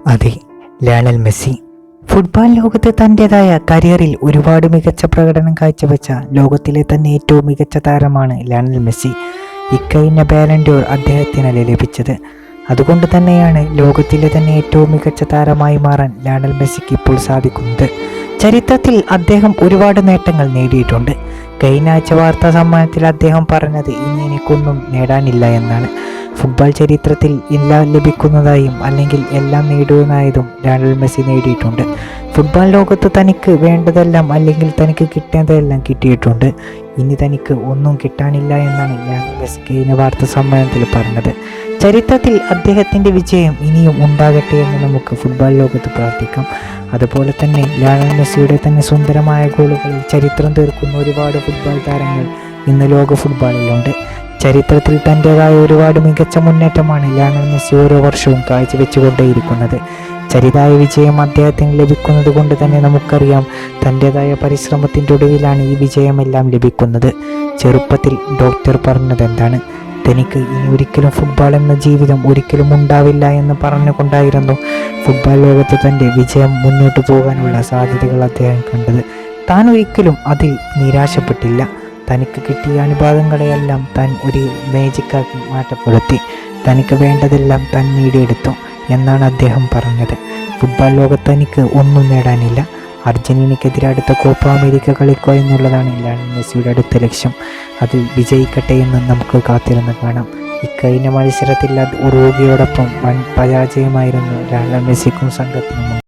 അതെ, Lionel Messi football ലോകത്ത് തൻ്റെതായ കരിയറിൽ ഒരുപാട് മികച്ച പ്രകടനം കാഴ്ചവെച്ച ലോകത്തിലെ തന്നെ ഏറ്റവും മികച്ച താരമാണ് ലയണൽ മെസ്സി. ഇക്കഴിഞ്ഞ ബാലൺ ഡോർ അദ്ദേഹത്തിനല്ലേ ലഭിച്ചത്. അതുകൊണ്ട് തന്നെയാണ് ലോകത്തിലെ തന്നെ ഏറ്റവും മികച്ച താരമായി മാറാൻ ലയണൽ മെസ്സിക്ക് ഇപ്പോൾ സാധിക്കുന്നത്. ചരിത്രത്തിൽ അദ്ദേഹം ഒരുപാട് നേട്ടങ്ങൾ നേടിയിട്ടുണ്ട്. കഴിഞ്ഞ ആഴ്ച വാർത്താ സമ്മേളനത്തിൽ അദ്ദേഹം പറഞ്ഞത് ഇനി എനിക്കൊന്നും നേടാനില്ല എന്നാണ്. ഫുട്ബോൾ ചരിത്രത്തിൽ എല്ലാം ലഭിക്കുന്നതായും അല്ലെങ്കിൽ എല്ലാം നേടുന്നതായതും ലയണൽ മെസ്സി നേടിയിട്ടുണ്ട്. ഫുട്ബോൾ ലോകത്ത് തനിക്ക് വേണ്ടതെല്ലാം അല്ലെങ്കിൽ തനിക്ക് കിട്ടേണ്ടതെല്ലാം കിട്ടിയിട്ടുണ്ട്. ഇനി തനിക്ക് ഒന്നും കിട്ടാനില്ല എന്നാണ് ലയണൽ മെസ്സി കഴിഞ്ഞ വാർത്താ സമ്മേളനത്തിൽ പറഞ്ഞത്. ചരിത്രത്തിൽ അദ്ദേഹത്തിൻ്റെ വിജയം ഇനിയും ഉണ്ടാകട്ടെ എന്ന് നമുക്ക് ഫുട്ബോൾ ലോകത്ത് പ്രാർത്ഥിക്കാം. അതുപോലെ തന്നെ ലയണൽ മെസ്സിയുടെ തന്നെ സുന്ദരമായ ഗോളുകളിൽ ചരിത്രം തീർക്കുന്ന ഒരുപാട് ഫുട്ബോൾ താരങ്ങൾ ഇന്ന് ലോക ഫുട്ബോളിലുണ്ട്. ചരിത്രത്തിൽ തൻ്റെതായ ഒരുപാട് മികച്ച മുന്നേറ്റമാണ് ലയണൽ മെസ്സി ഓരോ വർഷവും കാഴ്ചവെച്ചുകൊണ്ടേയിരിക്കുന്നത്. ചെറുതായ വിജയം അദ്ദേഹത്തിന് ലഭിക്കുന്നത് കൊണ്ട് തന്നെ നമുക്കറിയാം തൻ്റെതായ പരിശ്രമത്തിൻ്റെ ഒടുവിലാണ് ഈ വിജയമെല്ലാം ലഭിക്കുന്നത്. ചെറുപ്പത്തിൽ ഡോക്ടർ പറഞ്ഞത് എന്താണ്? തനിക്ക് ഇനി ഒരിക്കലും ഫുട്ബോൾ എന്ന ജീവിതം ഒരിക്കലും ഉണ്ടാവില്ല എന്ന് പറഞ്ഞുകൊണ്ടായിരുന്നു ഫുട്ബോൾ ലോകത്ത് തൻ്റെ വിജയം മുന്നോട്ട് പോകാനുള്ള സാധ്യതകൾ അദ്ദേഹം കണ്ടത്. താൻ ഒരിക്കലും അതിൽ നിരാശപ്പെട്ടില്ല. തനിക്ക് കിട്ടിയ അനുഭവങ്ങളെയെല്ലാം താൻ ഒരു മാജിക്കാക്കി മാറ്റപ്പെടുത്തി. തനിക്ക് വേണ്ടതെല്ലാം താൻ നേടിയെടുത്തു എന്നാണ് അദ്ദേഹം പറഞ്ഞത്. ഫുട്ബോൾ ലോകത്ത് തനിക്ക് ഒന്നും നേടാനില്ല. അർജന്റീനയ്ക്കെതിരെ അടുത്ത കോപ്പ അമേരിക്ക കളിക്കുക എന്നുള്ളതാണ് ലയണൽ മെസ്സിയുടെ അടുത്ത ലക്ഷ്യം. അതിൽ വിജയിക്കട്ടെ എന്ന് നമുക്ക് കാത്തിരുന്ന് കാണാം. ഇക്കഴിഞ്ഞ മത്സരത്തിൽ ഉറുഗ്വേയോടൊപ്പം വൻ പരാജയമായിരുന്നു ലയണൽ മെസ്സിക്കും സംഘത്തിനും.